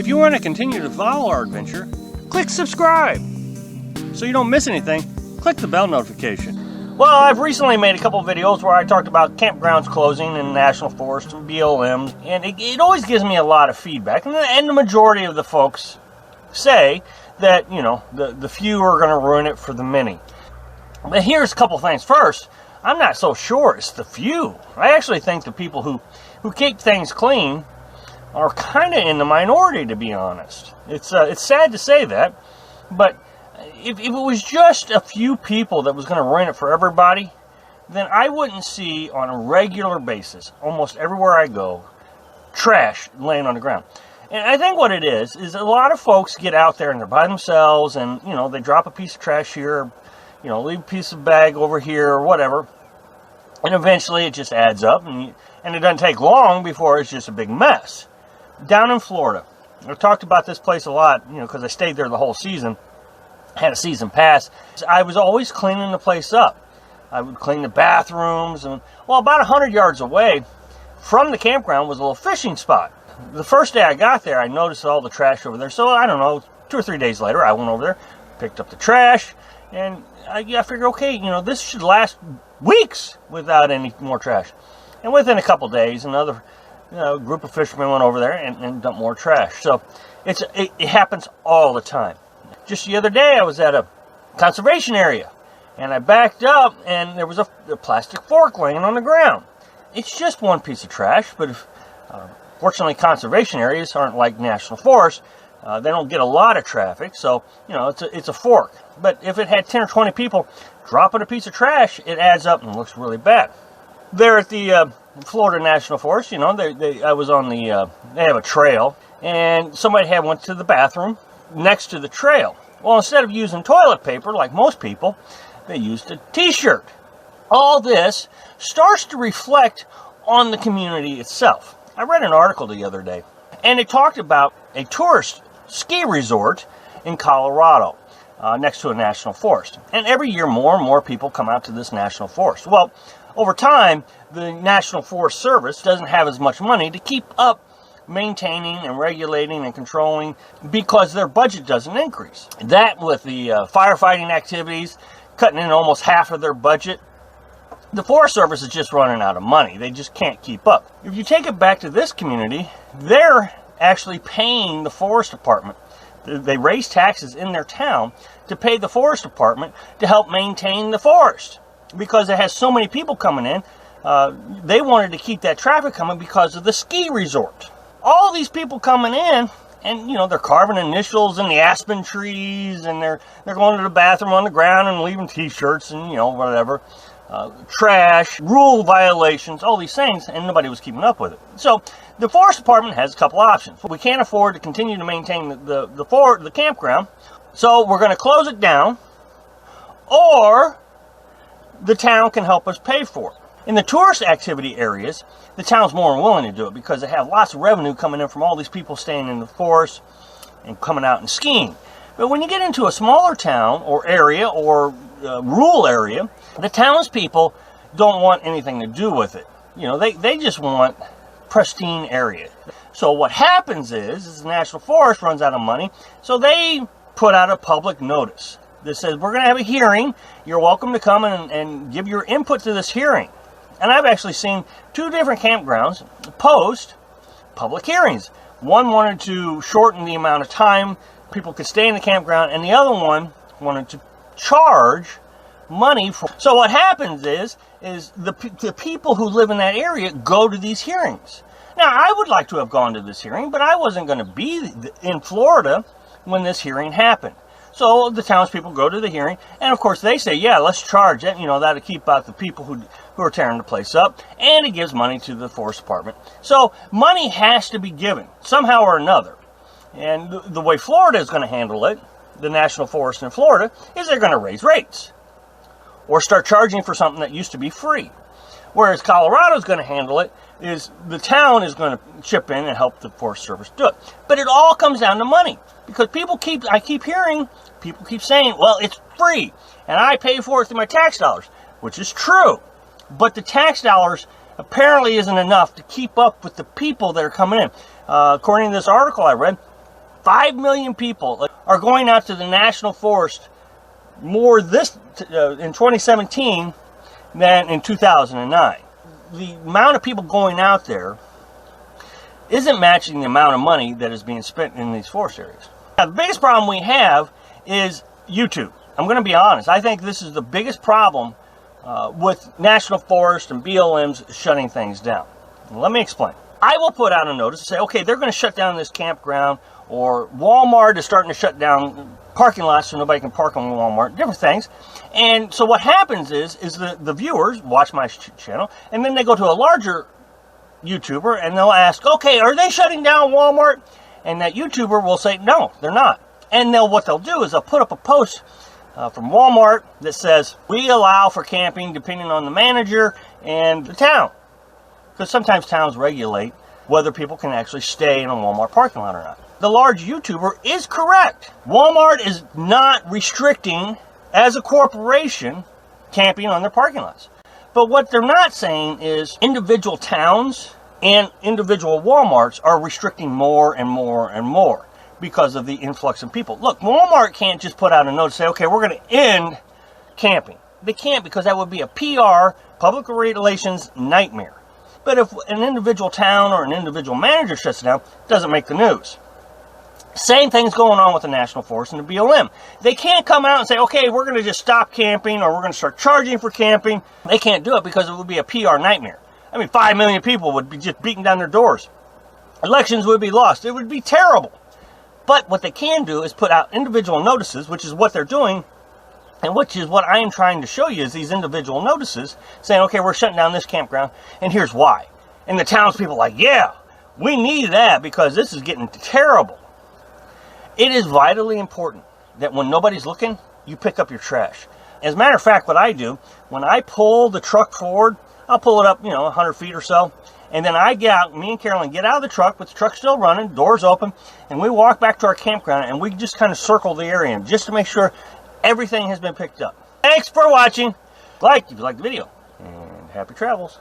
If you want to continue to follow our adventure, click subscribe. So you don't miss anything, click the bell notification. Well, I've recently made a couple videos where I talked about campgrounds closing in national forests and BLMs, and it always gives me a lot of feedback. And the majority of the folks say that, you know, the few are going to ruin it for the many. But here's a couple things. First, I'm not so sure it's the few. I actually think the people who keep things clean are kind of in the minority, to be honest. It's sad to say that, but if it was just a few people that was going to ruin it for everybody, then I wouldn't see on a regular basis, almost everywhere I go, trash laying on the ground. And I think what it is a lot of folks get out there and they're by themselves, and, you know, they drop a piece of trash here, you know, leave a piece of bag over here or whatever, and eventually it just adds up, and it doesn't take long before it's just a big mess. Down in Florida, I've talked about this place a lot, you know, because I stayed there the whole season, had a season pass. I was always cleaning the place up. I would clean the bathrooms, and, well, about 100 yards away from the campground was a little fishing spot. The first day I got there, I noticed all the trash over there, so I don't know, 2 or 3 days later, I went over there, picked up the trash, and I figured, okay, you know, this should last weeks without any more trash. And within a couple days, another group of fishermen went over there and dumped more trash. So it happens all the time. Just the other day, I was at a conservation area, and I backed up, and there was a plastic fork laying on the ground. It's just one piece of trash, but fortunately, conservation areas aren't like national forests. They don't get a lot of traffic, so, you know, it's a fork. But if it had 10 or 20 people dropping a piece of trash, it adds up and looks really bad. There at the Florida National Forest, you know, I was on they have a trail, and somebody went to the bathroom next to the trail. Well, instead of using toilet paper like most people, they used a t-shirt. All this starts to reflect on the community itself. I read an article the other day, and it talked about a tourist ski resort in Colorado next to a national forest. And every year more and more people come out to this national forest. Well, over time, the National Forest Service doesn't have as much money to keep up maintaining and regulating and controlling because their budget doesn't increase. That, with the firefighting activities cutting in almost half of their budget, the Forest Service is just running out of money. They just can't keep up. If you take it back to this community, they're actually paying the Forest Department. They raise taxes in their town to pay the Forest Department to help maintain the forest. Because it has so many people coming in, they wanted to keep that traffic coming because of the ski resort. All these people coming in, and, you know, they're carving initials in the aspen trees, and they're going to the bathroom on the ground and leaving t-shirts and, you know, whatever. Trash, rule violations, all these things, and nobody was keeping up with it. So the Forest Department has a couple options. We can't afford to continue to maintain the campground, so we're going to close it down, or the town can help us pay for it. In the tourist activity areas, the town's more than willing to do it because they have lots of revenue coming in from all these people staying in the forest and coming out and skiing. But when you get into a smaller town or area or rural area, the townspeople don't want anything to do with it. You know, they just want pristine area. So what happens is the National Forest runs out of money, so they put out a public notice that says, we're going to have a hearing. You're welcome to come and give your input to this hearing. And I've actually seen 2 different campgrounds post public hearings. One wanted to shorten the amount of time people could stay in the campground, and the other one wanted to charge money for. So what happens is the people who live in that area go to these hearings. Now, I would like to have gone to this hearing, but I wasn't going to be in Florida when this hearing happened. So the townspeople go to the hearing, and of course they say, yeah, let's charge it. You know, that'll keep out the people who are tearing the place up, and it gives money to the Forest Department. So money has to be given somehow or another. And the way Florida is going to handle it, the National Forest in Florida, is they're going to raise rates or start charging for something that used to be free. Whereas Colorado is going to handle it is the town is going to chip in and help the Forest Service do it. But it all comes down to money, because I keep hearing people keep saying, well, it's free and I pay for it through my tax dollars, which is true. But the tax dollars apparently isn't enough to keep up with the people that are coming in. According to this article I read, 5 million people are going out to the national forest more in 2017 than in 2009. The amount of people going out there isn't matching the amount of money that is being spent in these forest areas. Now, the biggest problem we have is YouTube. I'm going to be honest. I think this is the biggest problem with national forest and BLMs shutting things down. Let me explain. I will put out a notice and say, okay, they're going to shut down this campground, or Walmart is starting to shut down parking lots so nobody can park on Walmart, different things. And so what happens is the viewers watch my channel, and then they go to a larger YouTuber and they'll ask, okay, are they shutting down Walmart? And that YouTuber will say, no, they're not. And what they'll do is they'll put up a post from Walmart that says, we allow for camping depending on the manager and the town. Because sometimes towns regulate whether people can actually stay in a Walmart parking lot or not. The large YouTuber is correct. Walmart is not restricting, as a corporation, camping on their parking lots. But what they're not saying is individual towns and individual Walmarts are restricting more and more and more because of the influx of people. Look, Walmart can't just put out a note and say, okay, we're going to end camping. They can't, because that would be a PR, public relations nightmare. But if an individual town or an individual manager shuts it down, it doesn't make the news. Same thing's going on with the National Forest and the BLM. They can't come out and say, okay, we're going to just stop camping, or we're going to start charging for camping. They can't do it because it would be a PR nightmare. I mean, 5 million people would be just beating down their doors. Elections would be lost. It would be terrible. But what they can do is put out individual notices, which is what they're doing, and which is what I am trying to show you, is these individual notices saying, okay, we're shutting down this campground, and here's why. And the townspeople are like, yeah, we need that because this is getting terrible. It is vitally important that when nobody's looking, you pick up your trash. As a matter of fact, what I do, when I pull the truck forward, I'll pull it up, 100 feet or so, and then I get out, me and Carolyn get out of the truck with the truck still running, doors open, and we walk back to our campground, and we just kind of circle the area just to make sure everything has been picked up. Thanks for watching. Like if you liked the video, and happy travels.